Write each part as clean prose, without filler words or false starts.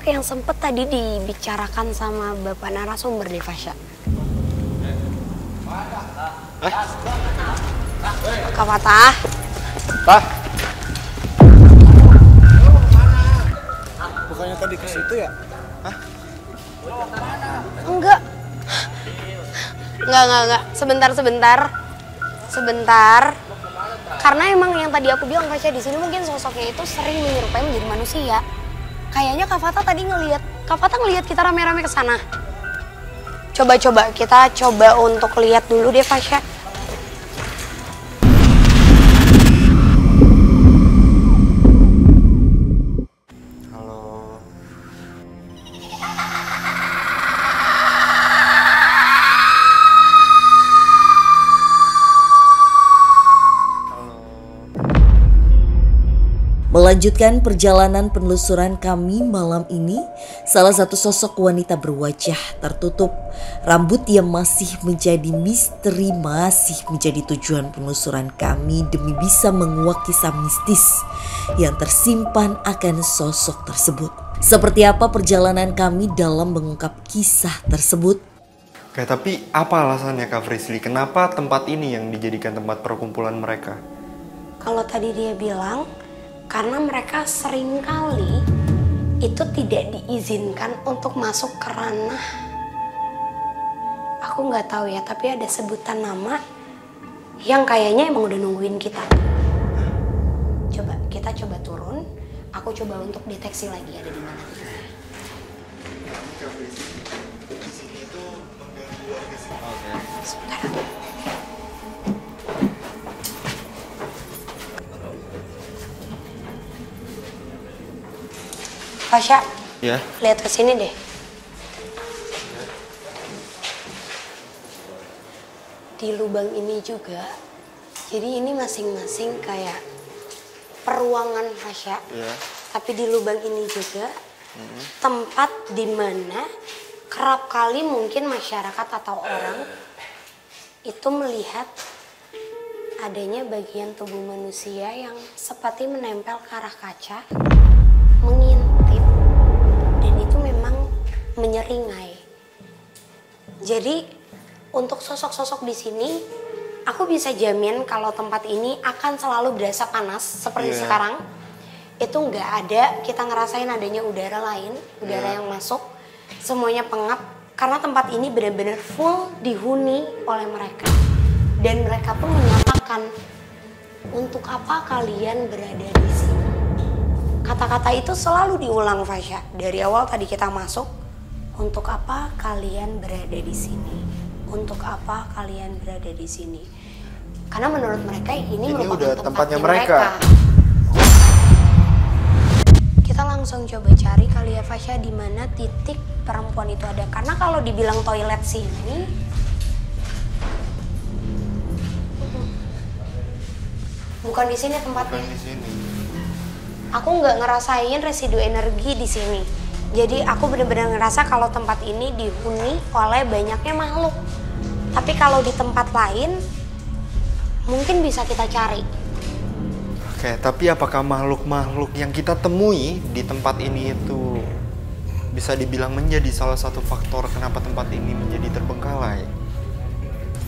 yang sempet tadi dibicarakan sama Bapak narasumber deh, Fasya. Kak Fatah. Pak. Bukannya tadi ke situ ya? Hah? Enggak. Enggak. Sebentar. Karena emang yang tadi aku bilang Fasya di sini mungkin sosoknya itu sering menyerupai menjadi manusia. Kayaknya Kak Fatah tadi ngelihat kita rame-rame ke sana. Coba kita coba untuk lihat dulu deh Fasya. Halo. Melanjutkan perjalanan penelusuran kami malam ini, salah satu sosok wanita berwajah tertutup, rambut yang masih menjadi misteri masih menjadi tujuan penelusuran kami demi bisa menguak kisah mistis yang tersimpan akan sosok tersebut. Seperti apa perjalanan kami dalam mengungkap kisah tersebut? Oke, tapi apa alasannya Kak Frisly? Kenapa tempat ini yang dijadikan tempat perkumpulan mereka? Kalau tadi dia bilang karena mereka seringkali itu tidak diizinkan untuk masuk ke ranah, aku nggak tahu ya, tapi ada sebutan nama yang kayaknya emang udah nungguin kita. Kita coba turun, aku coba untuk deteksi lagi ada di mana. Sebentar. Fasya, Ya. lihat ke sini deh. Di lubang ini juga, jadi ini masing-masing kayak peruangan Fasya. Ya. Tapi di lubang ini juga tempat di mana kerap kali mungkin masyarakat atau orang itu melihat adanya bagian tubuh manusia yang seperti menempel ke arah kaca, mengintip, dan itu memang menyeringai. Jadi untuk sosok-sosok di sini, aku bisa jamin kalau tempat ini akan selalu berasa panas seperti sekarang. Itu nggak ada, kita ngerasain adanya udara lain, udara yang masuk, semuanya pengap. Karena tempat ini benar-benar full dihuni oleh mereka. Dan mereka pun menyatakan, untuk apa kalian berada di sini? Kata-kata itu selalu diulang Fasya. Dari awal tadi kita masuk, untuk apa kalian berada di sini? Untuk apa kalian berada di sini? Karena menurut mereka ini merupakan udah tempatnya mereka. Kita langsung coba cari kali ya Fasya di mana titik perempuan itu ada. Karena kalau dibilang toilet sini, bukan di sini tempatnya. Bukan di sini. Aku nggak ngerasain residu energi di sini. Jadi aku benar-benar ngerasa kalau tempat ini dihuni oleh banyaknya makhluk. Tapi kalau di tempat lain, mungkin bisa kita cari. Oke, tapi apakah makhluk-makhluk yang kita temui di tempat ini itu bisa dibilang menjadi salah satu faktor kenapa tempat ini menjadi terbengkalai?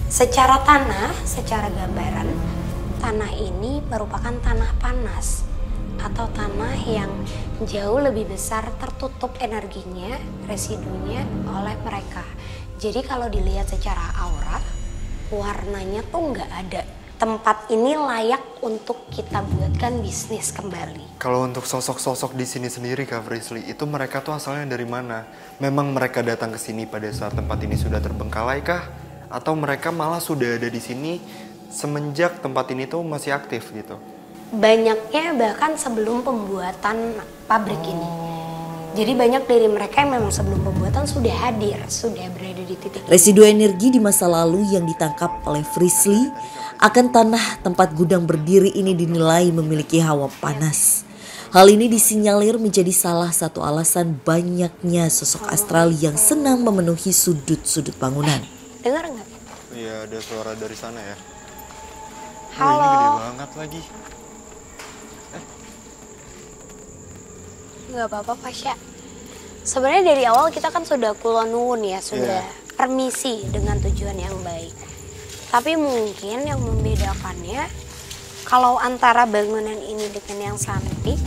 Secara tanah, secara gambaran, tanah ini merupakan tanah panas atau tanah yang jauh lebih besar tertutup energinya, residunya oleh mereka. Jadi kalau dilihat secara aura, warnanya tuh nggak ada. Tempat ini layak untuk kita buatkan bisnis kembali. Kalau untuk sosok-sosok di sini sendiri Kak Frisly, itu mereka tuh asalnya dari mana? Memang mereka datang ke sini pada saat tempat ini sudah terbengkalai kah? Atau mereka malah sudah ada di sini semenjak tempat ini tuh masih aktif gitu? Banyaknya bahkan sebelum pembuatan pabrik ini. Jadi banyak dari mereka yang memang sebelum pembuatan sudah hadir, sudah berada di titik ini. Residu energi di masa lalu yang ditangkap oleh Frisly akan tanah tempat gudang berdiri ini dinilai memiliki hawa panas. Hal ini disinyalir menjadi salah satu alasan banyaknya sosok astral yang senang memenuhi sudut-sudut bangunan. Dengar nggak? Iya, ada suara dari sana ya. Halo. Ini gede banget lagi. Nggak apa-apa Fasya. Sebenarnya dari awal kita kan sudah kulon nuwun ya, sudah permisi dengan tujuan yang baik. Tapi mungkin yang membedakannya kalau antara bangunan ini dengan yang Santi,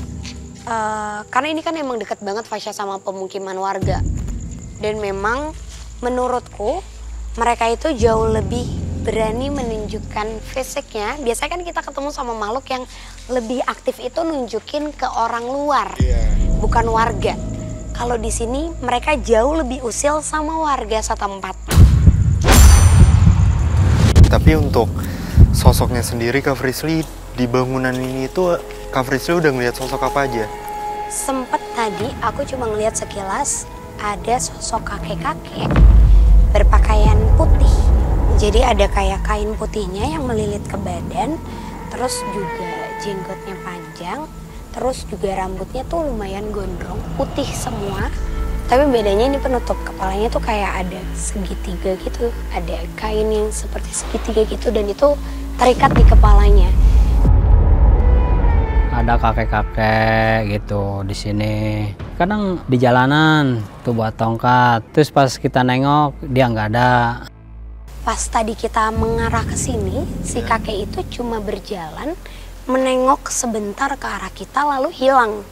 karena ini kan emang deket banget Fasya sama pemukiman warga. Dan memang menurutku mereka itu jauh lebih berani menunjukkan fisiknya. Biasanya kan kita ketemu sama makhluk yang lebih aktif itu nunjukin ke orang luar, bukan warga. Kalau di sini mereka jauh lebih usil sama warga setempat. Tapi untuk sosoknya sendiri Kak Frisly di bangunan ini itu Kak Frisly udah ngeliat sosok apa aja? Sempet tadi aku cuma ngeliat sekilas ada sosok kakek-kakek berpakaian putih. Jadi ada kayak kain putihnya yang melilit ke badan, terus juga jenggotnya panjang, terus juga rambutnya tuh lumayan gondrong, putih semua. Tapi bedanya ini penutup kepalanya tuh kayak ada segitiga gitu, ada kain yang seperti segitiga gitu dan itu terikat di kepalanya. Ada kakek-kakek gitu di sini. Kadang di jalanan tuh buat tongkat. Terus pas kita nengok dia nggak ada. Pas tadi kita mengarah ke sini, si kakek itu cuma berjalan, menengok sebentar ke arah kita lalu hilang.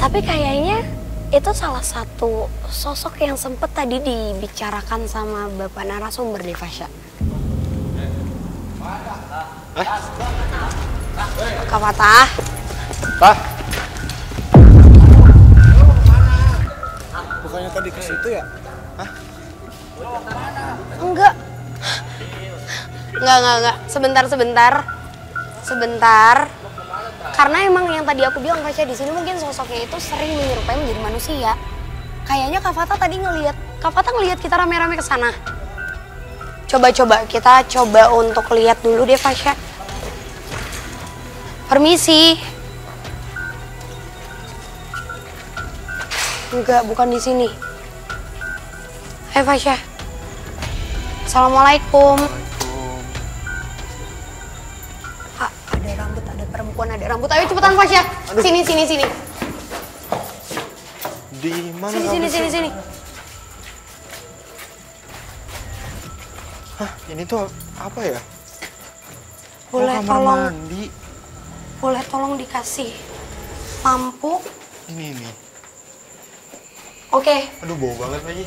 Tapi kayaknya itu salah satu sosok yang sempet tadi dibicarakan sama Bapak narasumber di Fasya. Kak Fatah. Pak. Bukannya tadi ke situ ya? Enggak. Sebentar. Karena emang yang tadi aku bilang Fasya di sini mungkin sosoknya itu sering menyerupai menjadi manusia. Kayaknya Kak Fatah tadi ngelihat kita rame-rame ke sana. Coba kita coba untuk lihat dulu deh Fasya. Permisi. Enggak, bukan di sini. Hai Fasya. Assalamualaikum. Ada rambut, ada perempuan, ada rambut. Ayo cepetan Fasya. Sini. Di mana? Sini. Hah, ini tuh apa ya? Boleh kamar tolong, mandi. boleh tolong dikasih lampu? Ini. Oke. Aduh, bau banget lagi.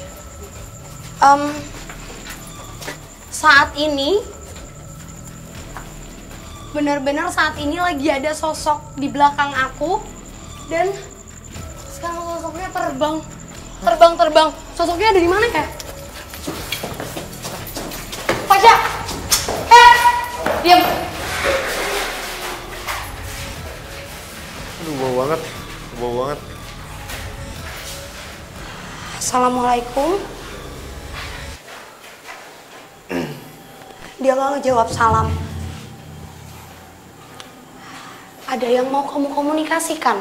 Saat ini benar-benar saat ini lagi ada sosok di belakang aku dan sekarang sosoknya terbang. Sosoknya ada di mana ya? Fasya, diam. Aduh, bau banget. Assalamualaikum. Dia nggak ngejawab salam. Ada yang mau kamu komunikasikan?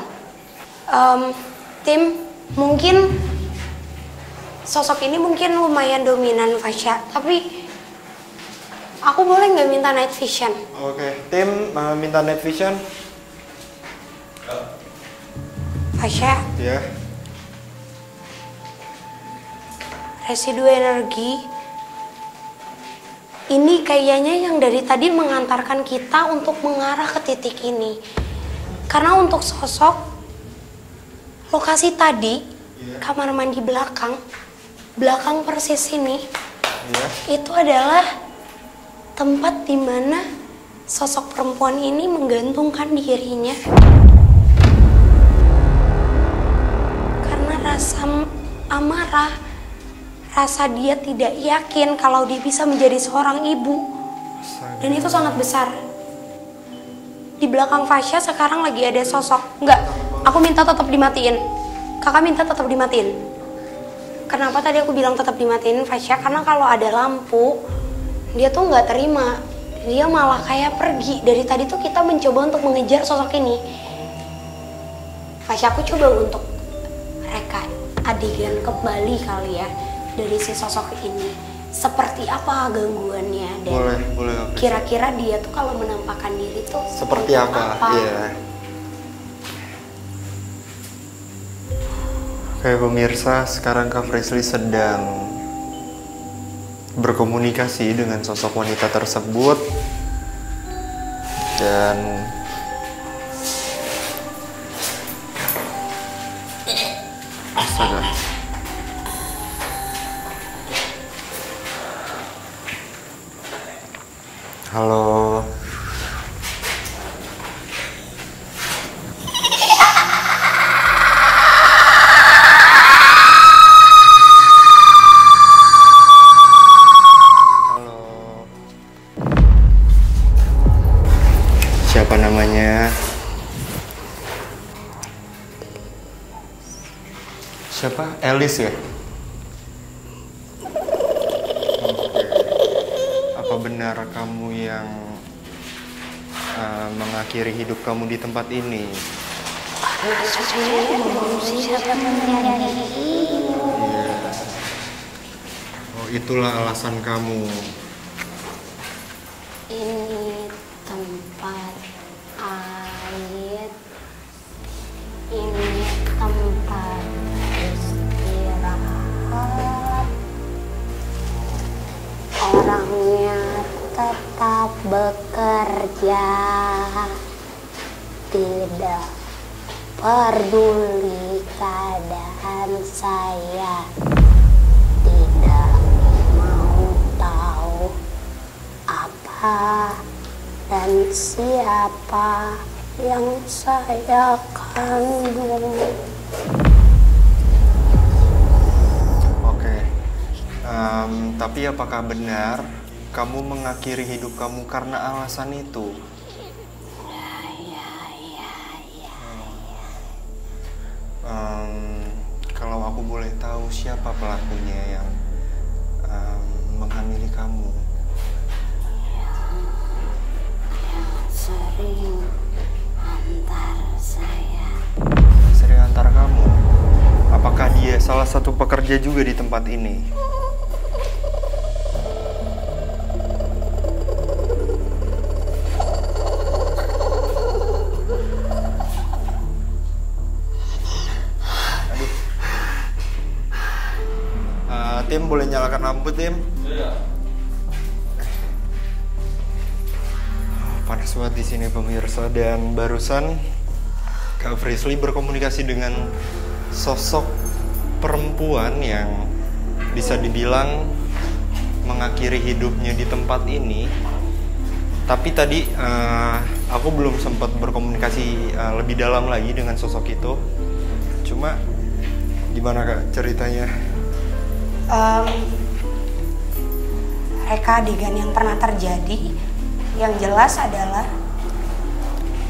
Tim, mungkin sosok ini mungkin lumayan dominan Fasya, tapi aku boleh nggak minta night vision? Oke, tim minta night vision. Fasya, Ya. residu energi ini kayaknya yang dari tadi mengantarkan kita untuk mengarah ke titik ini. Karena untuk sosok lokasi tadi, kamar mandi belakang persis ini, itu adalah tempat di mana sosok perempuan ini menggantungkan dirinya. Karena rasa amarah, rasa dia tidak yakin kalau dia bisa menjadi seorang ibu. Dan itu sangat besar. Di belakang Fasya sekarang lagi ada sosok. Enggak, aku minta tetap dimatiin. Kakak minta tetap dimatiin. Kenapa tadi aku bilang tetap dimatiin Fasya? Karena kalau ada lampu, dia tuh nggak terima. Dia malah kayak pergi. Dari tadi tuh kita mencoba untuk mengejar sosok ini. Fasya, aku coba untuk reka adegan kembali kali ya. Dari si sosok ini seperti apa gangguannya dan Boleh. kira-kira dia tuh kalau menampakkan diri tuh Seperti apa? Iya. Oke pemirsa, sekarang Kak Frisly sedang berkomunikasi dengan sosok wanita tersebut. Dan astaga. Halo. Siapa namanya? Siapa? Elis ya? Oke. Apa benar kamu yang mengakhiri hidup kamu di tempat ini? Iya. Oh, itulah alasan kamu. Ini tempat air, ini tempat istirahat. Orangnya tetap bekerja, tidak peduli keadaan saya, tidak mau tahu apa dan siapa yang saya kandung. Oke. Tapi apakah benar kamu mengakhiri hidup kamu karena alasan itu? Kalau aku boleh tahu siapa pelakunya yang menghamili kamu? Sering antar saya. Sering antar kamu? Apakah dia salah satu pekerja juga di tempat ini? Tim, boleh nyalakan lampu, Tim? Iya. Panas banget di sini pemirsa, dan barusan Kak Frisly berkomunikasi dengan sosok perempuan yang bisa dibilang mengakhiri hidupnya di tempat ini. Tapi tadi aku belum sempat berkomunikasi lebih dalam lagi dengan sosok itu. Cuma gimana Kak ceritanya? Reka adegan yang pernah terjadi, yang jelas adalah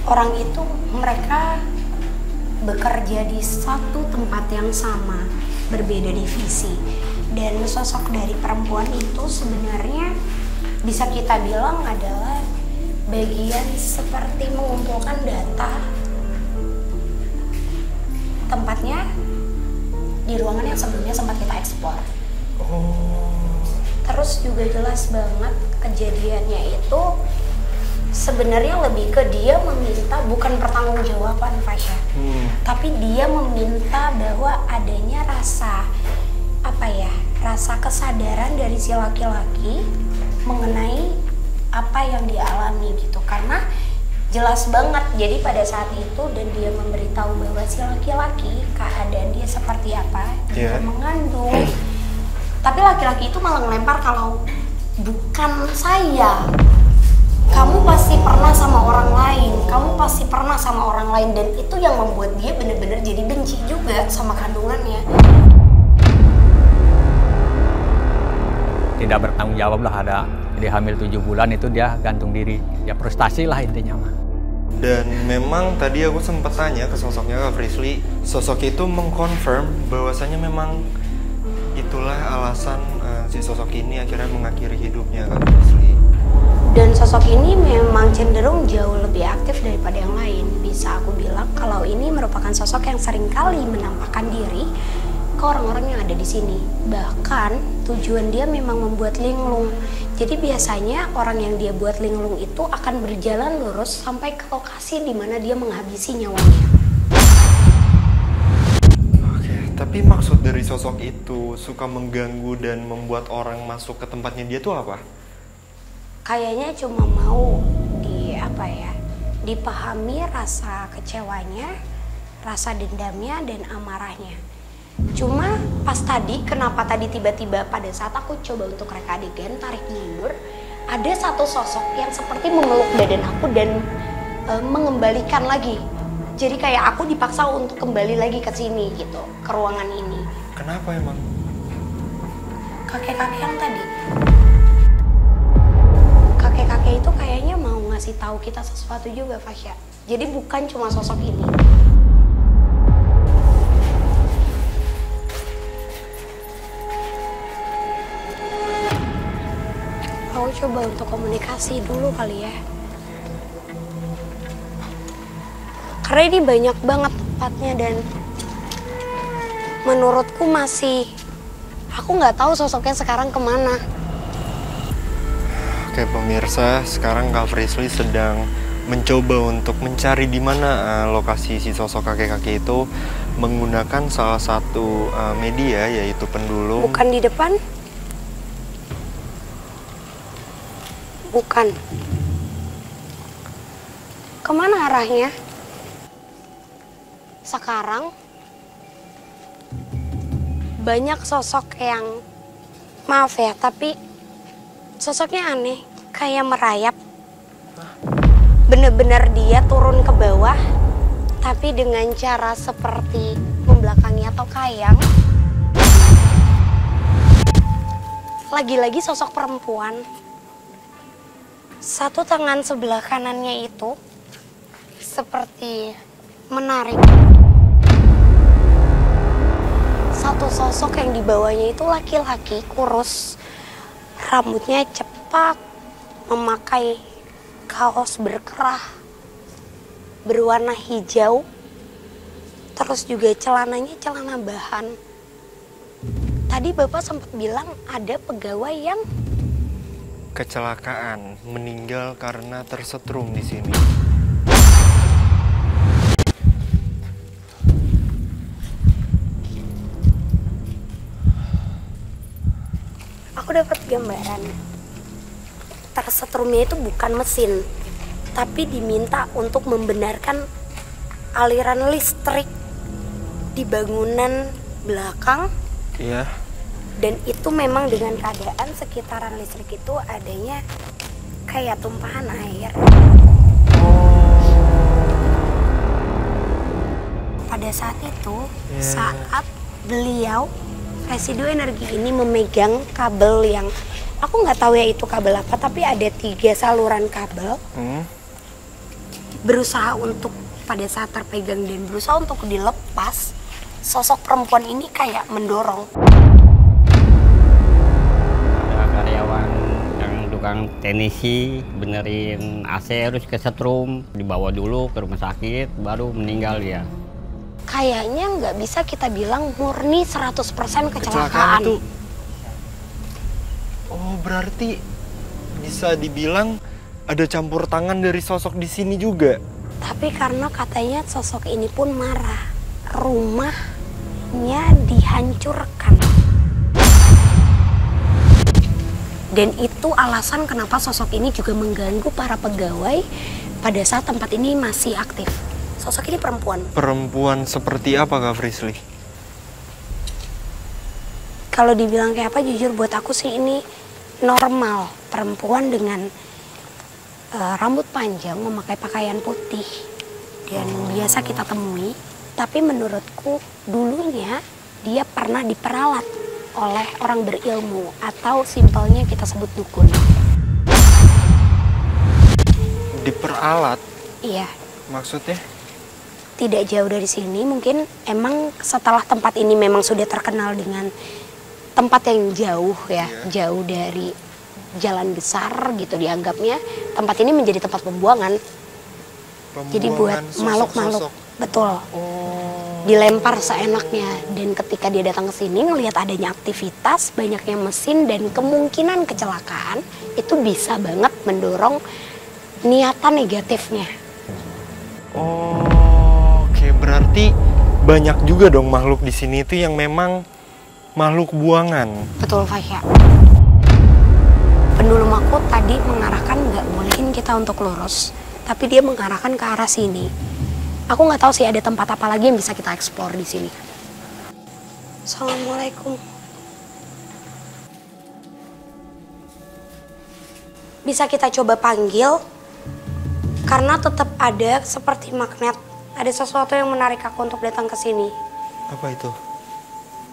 orang itu mereka bekerja di satu tempat yang sama, berbeda divisi. Dan sosok dari perempuan itu sebenarnya bisa kita bilang adalah bagian seperti mengumpulkan data. Tempatnya di ruangan yang sebelumnya sempat kita eksplor. Terus juga jelas banget kejadiannya itu sebenarnya lebih ke dia meminta bukan pertanggungjawaban, Fasya. Tapi dia meminta bahwa adanya rasa rasa kesadaran dari si laki-laki mengenai apa yang dia alami gitu. Karena jelas banget, jadi pada saat itu dan dia memberitahu bahwa si laki-laki keadaan dia seperti apa, dia mengandung. Tapi laki-laki itu malah ngelempar kalau bukan saya. Kamu pasti pernah sama orang lain, kamu pasti pernah sama orang lain. Dan itu yang membuat dia bener-bener jadi benci juga sama kandungannya. Tidak bertanggung jawab lah, ada jadi hamil 7 bulan itu dia gantung diri. Ya frustasi lah intinya mah. Dan memang tadi aku sempat tanya ke sosoknya Kak Frisly, sosok itu mengkonfirm bahwasanya memang itulah alasan si sosok ini akhirnya mengakhiri hidupnya Kak Frisly. Dan sosok ini memang cenderung jauh lebih aktif daripada yang lain. Bisa aku bilang kalau ini merupakan sosok yang seringkali menampakkan diri ke orang-orang yang ada di sini. Bahkan tujuan dia memang membuat linglung. Jadi biasanya orang yang dia buat linglung itu akan berjalan lurus sampai ke lokasi di mana dia menghabisi nyawanya. Oke, tapi Tapi maksud dari sosok itu suka mengganggu dan membuat orang masuk ke tempatnya dia tuh apa? Kayaknya cuma mau dipahami rasa kecewanya, rasa dendamnya dan amarahnya. Cuma pas tadi, kenapa tadi tiba-tiba pada saat aku coba untuk reka adegan tarik mundur, ada satu sosok yang seperti memeluk badan aku dan mengembalikan lagi. Jadi kayak aku dipaksa untuk kembali lagi ke sini gitu, ke ruangan ini. Kenapa emang? Kakek-kakek yang tadi. Kakek-kakek itu kayaknya mau ngasih tahu kita sesuatu juga, Fasya. Jadi bukan cuma sosok ini. Aku coba untuk komunikasi dulu kali ya. Karena ini banyak banget tempatnya dan menurutku aku nggak tahu sosoknya sekarang kemana. Oke pemirsa, sekarang Kak Frisly sedang mencoba untuk mencari di mana lokasi si sosok kakek-kakek itu menggunakan salah satu media yaitu pendulum. Bukan di depan? Bukan. Kemana arahnya? Sekarang banyak sosok yang, maaf ya, tapi sosoknya aneh, kayak merayap. Bener-bener dia turun ke bawah, tapi dengan cara seperti membelakangi atau kayang. Lagi-lagi sosok perempuan. Satu tangan sebelah kanannya itu seperti menarik. Satu sosok yang di bawahnya itu laki-laki kurus, rambutnya cepat, memakai kaos berkerah berwarna hijau, terus juga celananya celana bahan. Tadi Bapak sempat bilang ada pegawai yang kecelakaan, meninggal karena tersetrum di sini. Aku dapat gambaran. Tersetrumnya itu bukan mesin, tapi diminta untuk membenarkan aliran listrik di bangunan belakang. Iya. Dan itu memang dengan keadaan sekitaran listrik itu adanya kayak tumpahan air. Pada saat itu, saat beliau residu energi ini memegang kabel yang aku nggak tahu ya itu kabel apa, tapi ada 3 saluran kabel. Berusaha untuk pada saat terpegang dan berusaha untuk dilepas, sosok perempuan ini kayak mendorong. Karyawan yang tukang teknisi benerin AC harus kesetrum, dibawa dulu ke rumah sakit baru meninggal dia. Kayaknya nggak bisa kita bilang murni 100% kecelakaan. Itu. Oh berarti bisa dibilang ada campur tangan dari sosok di sini juga. Tapi karena katanya sosok ini pun marah, rumahnya dihancurkan. Dan itu alasan kenapa sosok ini juga mengganggu para pegawai pada saat tempat ini masih aktif. Sosok ini perempuan. Perempuan seperti apa Kak Frisly? Kalau dibilang kayak apa, jujur buat aku sih ini normal. Perempuan dengan rambut panjang, memakai pakaian putih. Dan biasa kita temui. Tapi menurutku dulunya dia pernah diperalat oleh orang berilmu, atau simpelnya kita sebut dukun. Diperalat? Iya. Maksudnya? Tidak jauh dari sini, mungkin emang setelah tempat ini memang sudah terkenal dengan tempat yang jauh ya, jauh dari jalan besar gitu dianggapnya. Tempat ini menjadi tempat pembuangan. Jadi buat makhluk-makhluk, betul. Dilempar seenaknya, dan ketika dia datang ke sini ngelihat adanya aktivitas, banyaknya mesin dan kemungkinan kecelakaan, itu bisa banget mendorong niatan negatifnya. Oke, berarti banyak juga dong makhluk di sini itu yang memang makhluk buangan. Betul, Fasya. Pendulum aku tadi mengarahkan nggak bolehin kita untuk lurus, tapi dia mengarahkan ke arah sini. Aku nggak tahu sih ada tempat apa lagi yang bisa kita eksplor di sini. Assalamualaikum. Bisa kita coba panggil, karena tetap ada seperti magnet. Ada sesuatu yang menarik aku untuk datang ke sini. Apa itu?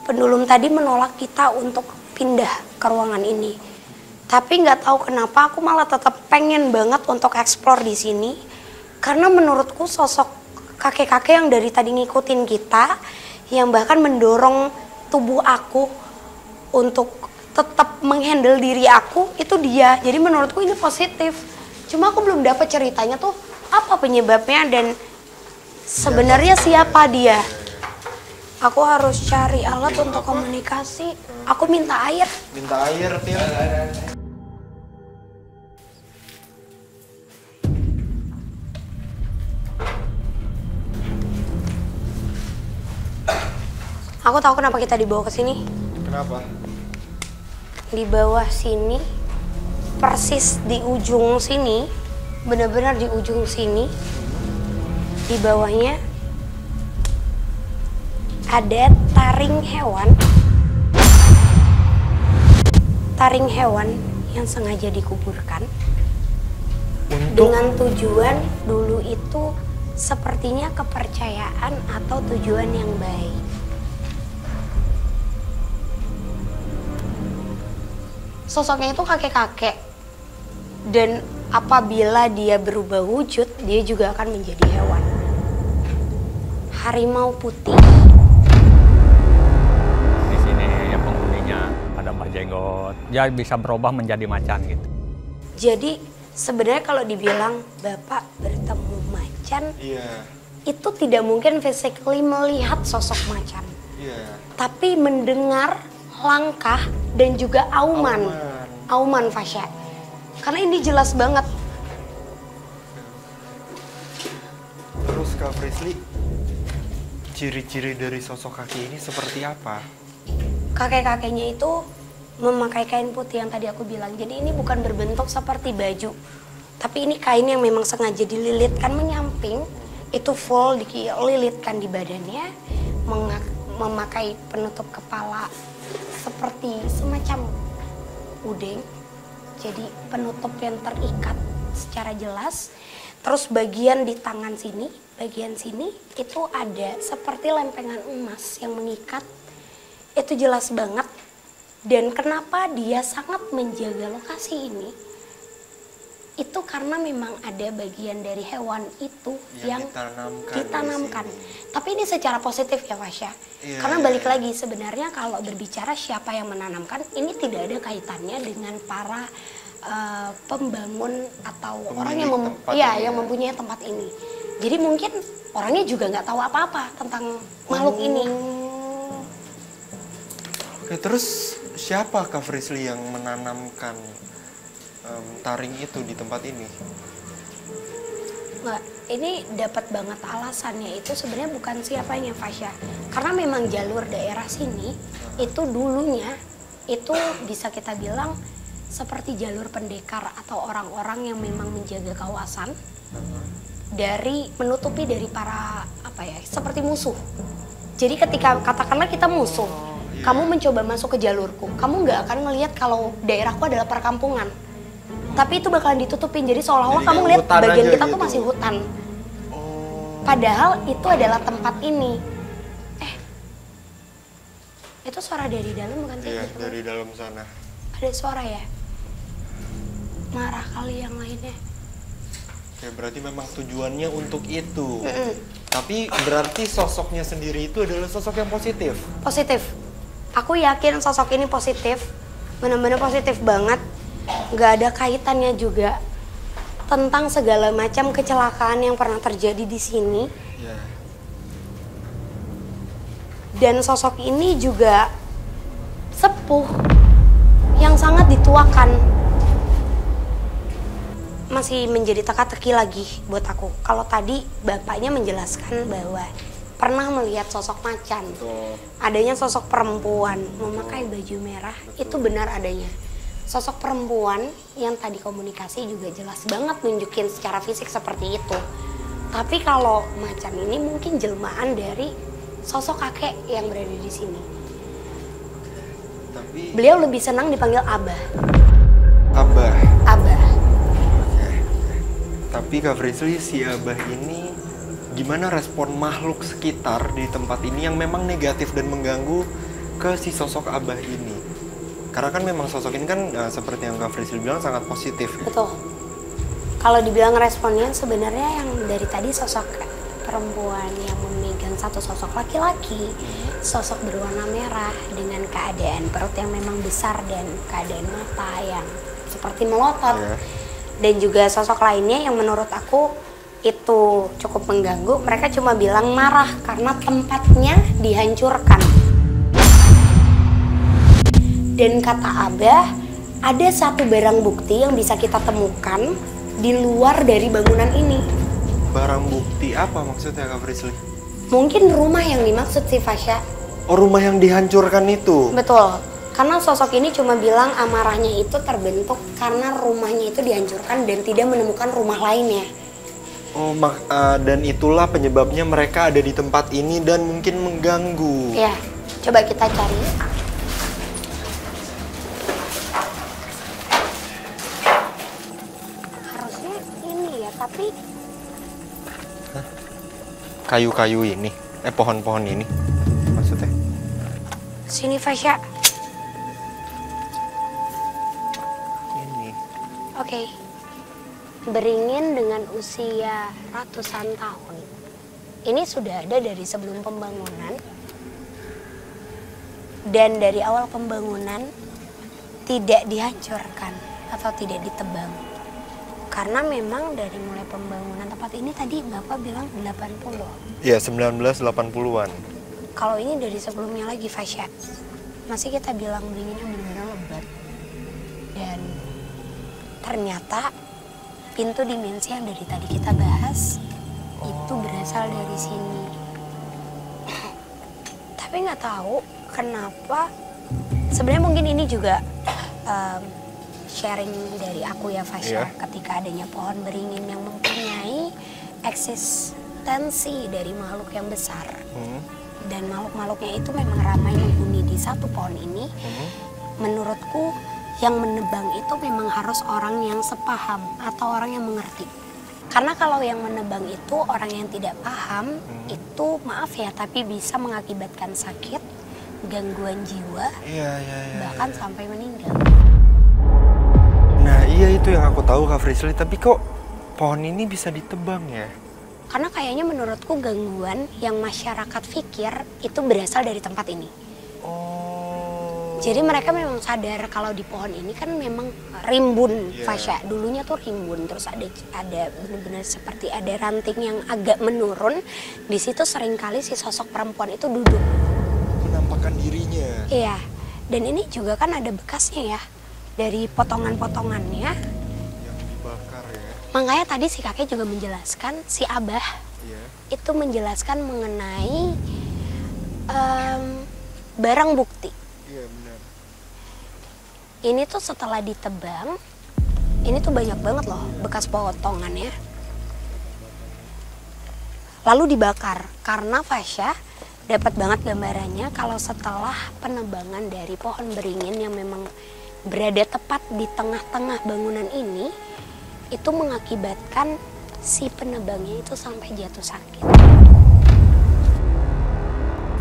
Pendulum tadi menolak kita untuk pindah ke ruangan ini. Tapi nggak tahu kenapa aku malah tetap pengen banget untuk eksplor di sini. Karena menurutku sosok kakek-kakek yang dari tadi ngikutin kita, yang bahkan mendorong tubuh aku untuk tetap menghandle diri aku, itu dia. Jadi menurutku ini positif. Cuma aku belum dapat ceritanya tuh apa penyebabnya dan sebenarnya siapa dia. Aku harus cari alat untuk komunikasi. Aku minta air. Minta air, Tim. Aku tahu kenapa kita dibawa ke sini. Kenapa? Di bawah sini, persis di ujung sini, benar-benar di ujung sini, di bawahnya ada taring hewan. Taring hewan yang sengaja dikuburkan. Dengan tujuan dulu itu sepertinya kepercayaan atau tujuan yang baik. Sosoknya itu kakek-kakek. Dan apabila dia berubah wujud, dia juga akan menjadi hewan. Harimau putih. Di sini ya penghuninya ada berjenggot. Dia bisa berubah menjadi macan gitu. Jadi sebenarnya kalau dibilang Bapak bertemu macan, itu tidak mungkin physically melihat sosok macan. Tapi mendengar langkah dan juga auman. Auman, Fasya. Karena ini jelas banget. Terus Kak Frisly, ciri-ciri dari sosok kakek ini seperti apa? Kakek-kakeknya itu memakai kain putih yang tadi aku bilang. Jadi ini bukan berbentuk seperti baju. Tapi ini kain yang memang sengaja dililitkan menyamping. Itu full dililitkan di badannya. Memakai penutup kepala seperti semacam udeng. Jadi penutup yang terikat secara jelas. Terus bagian di tangan sini, bagian sini itu ada seperti lempengan emas yang mengikat. Itu jelas banget. Dan kenapa dia sangat menjaga lokasi ini? Itu karena memang ada bagian dari hewan itu yang ditanamkan. Tapi ini secara positif ya, Fasya. Karena balik lagi sebenarnya kalau berbicara siapa yang menanamkan, ini tidak ada kaitannya dengan para pembangun atau orang yang mempunyai tempat ini. Jadi mungkin orangnya juga nggak tahu apa-apa tentang makhluk ini. Oke, terus siapa Kak Frisly yang menanamkan taring itu di tempat ini? Nggak, ini dapat banget alasannya itu sebenarnya bukan siapanya, Fasya. Karena memang jalur daerah sini itu dulunya itu bisa kita bilang seperti jalur pendekar atau orang-orang yang memang menjaga kawasan dari menutupi dari para seperti musuh. Jadi ketika katakanlah kita musuh, kamu mencoba masuk ke jalurku, kamu nggak akan melihat kalau daerahku adalah perkampungan. Tapi itu bakalan ditutupin, jadi seolah-olah kamu ngeliat bagian kita tuh masih hutan. Padahal itu adalah tempat ini. Itu suara dari dalam bukan sih? Iya, dari dalam sana. Ada suara ya? Marah kali yang lainnya. Oke, berarti memang tujuannya untuk itu. Tapi berarti sosoknya sendiri itu adalah sosok yang positif? Positif. Aku yakin sosok ini positif. Benar-benar positif banget. Gak ada kaitannya juga tentang segala macam kecelakaan yang pernah terjadi di sini. Dan sosok ini juga sepuh yang sangat dituakan. Masih menjadi teka-teki lagi buat aku. Kalau tadi bapaknya menjelaskan bahwa pernah melihat sosok macan. Adanya sosok perempuan memakai baju merah, itu benar adanya. Sosok perempuan yang tadi komunikasi juga jelas banget nunjukin secara fisik seperti itu. Tapi kalau macan ini mungkin jelmaan dari sosok kakek yang berada di sini. Tapi Beliau lebih senang dipanggil Abah. Abah. Abah. Tapi Kak Frisly, si Abah ini gimana respon makhluk sekitar di tempat ini yang memang negatif dan mengganggu ke si sosok Abah ini? Karena kan memang sosok ini kan seperti yang Kak Frisly bilang sangat positif. Betul. Kalau dibilang responnya sebenarnya yang dari tadi sosok perempuan yang memegang satu sosok laki-laki, sosok berwarna merah dengan keadaan perut yang memang besar dan keadaan mata yang seperti melotot. Yeah. Dan juga sosok lainnya yang menurut aku itu cukup mengganggu. Mereka cuma bilang marah karena tempatnya dihancurkan. Dan kata Abah, ada satu barang bukti yang bisa kita temukan di luar dari bangunan ini. Barang bukti apa maksudnya Kak Frisly? Mungkin rumah yang dimaksud si Fasya. Oh, rumah yang dihancurkan itu? Betul. Karena sosok ini cuma bilang amarahnya itu terbentuk karena rumahnya itu dihancurkan dan tidak menemukan rumah lainnya. Oh, dan itulah penyebabnya mereka ada di tempat ini dan mungkin mengganggu. Ya, coba kita cari. Harusnya ini ya, tapi Kayu-kayu ini? Pohon-pohon ini? Maksudnya? sini Fasya. Ini. Oke. Beringin dengan usia ratusan tahun. Ini sudah ada dari sebelum pembangunan. Dan dari awal pembangunan tidak dihancurkan atau tidak ditebang. Karena memang dari mulai pembangunan tempat ini tadi Bapak bilang 80. Iya, 1980-an. Kalau ini dari sebelumnya lagi Fasya. Masih kita bilang beringinnya benar-benar lebat. Dan ternyata pintu dimensi yang dari tadi kita bahas itu berasal dari sini. Tapi nggak tahu kenapa. Sebenarnya mungkin ini juga sharing dari aku ya Fasya. Ketika adanya pohon beringin yang mempunyai eksistensi dari makhluk yang besar. Dan makhluk-makhluknya itu memang ramai menghuni di satu pohon ini. Menurutku yang menebang itu memang harus orang yang sepaham atau orang yang mengerti. Karena kalau yang menebang itu orang yang tidak paham, itu maaf ya tapi bisa mengakibatkan sakit, gangguan jiwa, bahkan sampai meninggal. Nah iya itu yang aku tahu Kak Frisly, tapi kok pohon ini bisa ditebang ya? Karena kayaknya menurutku gangguan yang masyarakat pikir itu berasal dari tempat ini. Jadi mereka memang sadar kalau di pohon ini kan memang rimbun, Fasya. Dulunya tuh rimbun, terus ada benar-benar seperti ada ranting yang agak menurun. Di situ seringkali si sosok perempuan itu duduk. Menampakkan dirinya. Iya, dan ini juga kan ada bekasnya ya, dari potongan-potongannya. Yang dibakar ya. Makanya tadi si kakek juga menjelaskan, si Abah itu menjelaskan mengenai barang bukti. Iya benar. Ini tuh setelah ditebang, ini tuh banyak banget loh bekas potongannya. Lalu dibakar, karena Fasya dapat banget gambarannya kalau setelah penebangan dari pohon beringin yang memang berada tepat di tengah-tengah bangunan ini, itu mengakibatkan si penebangnya itu sampai jatuh sakit.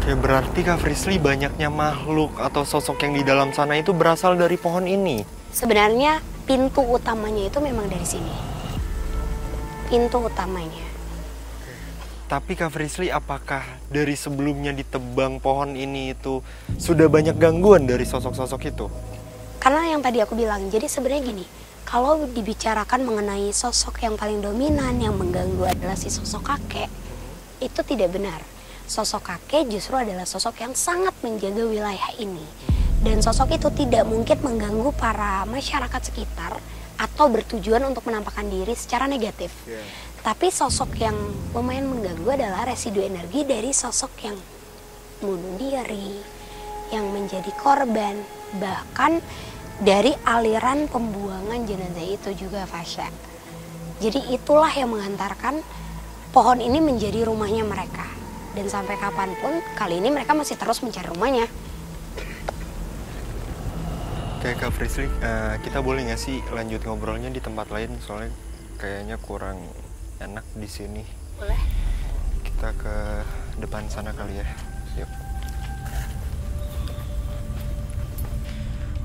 Ya berarti Kak Frisly banyaknya makhluk atau sosok yang di dalam sana itu berasal dari pohon ini. Sebenarnya pintu utamanya itu memang dari sini. Pintu utamanya. Tapi Kak Frisly, apakah dari sebelumnya ditebang pohon ini itu sudah banyak gangguan dari sosok-sosok itu? Karena yang tadi aku bilang, jadi sebenarnya gini, kalau dibicarakan mengenai sosok yang paling dominan yang mengganggu adalah si sosok kakek, itu tidak benar. Sosok kakek justru adalah sosok yang sangat menjaga wilayah ini. Dan sosok itu tidak mungkin mengganggu para masyarakat sekitar atau bertujuan untuk menampakkan diri secara negatif. Tapi sosok yang lumayan mengganggu adalah residu energi dari sosok yang bunuh diri, yang menjadi korban, bahkan dari aliran pembuangan jenazah itu juga, Fasya. Jadi itulah yang mengantarkan pohon ini menjadi rumahnya mereka. Dan sampai kapanpun, kali ini mereka masih terus mencari rumahnya. Oke Kak Frisly, kita boleh nggak sih lanjut ngobrolnya di tempat lain? Soalnya kayaknya kurang enak di sini. Boleh. Kita ke depan sana kali ya. Yuk.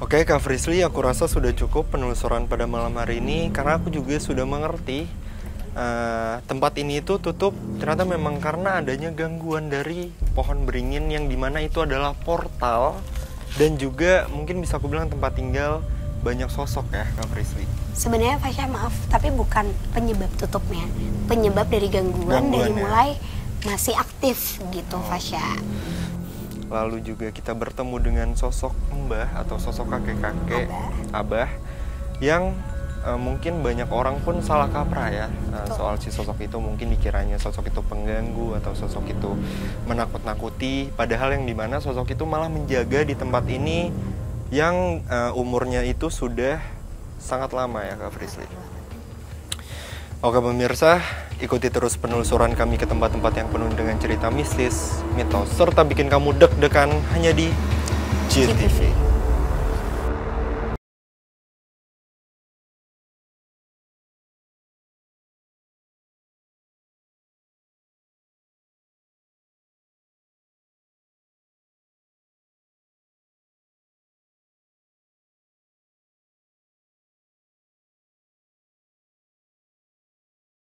Oke Kak Frisly, aku rasa sudah cukup penelusuran pada malam hari ini karena aku juga sudah mengerti tempat ini itu tutup ternyata memang karena adanya gangguan dari pohon beringin yang dimana itu adalah portal dan juga mungkin bisa aku bilang tempat tinggal banyak sosok ya Kak Frisly. Sebenarnya Fasya maaf, tapi bukan penyebab tutupnya. Penyebab dari gangguan dari mulai masih aktif gitu, Fasya. Lalu juga kita bertemu dengan sosok mbah atau sosok kakek-kakek, abah, yang mungkin banyak orang pun salah kaprah ya soal si sosok itu. Mungkin dikiranya sosok itu pengganggu atau sosok itu menakut-nakuti, padahal yang dimana sosok itu malah menjaga di tempat ini yang umurnya itu sudah sangat lama ya Kak Frisly. Oke pemirsa, ikuti terus penelusuran kami ke tempat-tempat yang penuh dengan cerita mistis, mitos, serta bikin kamu deg-degan hanya di GTV.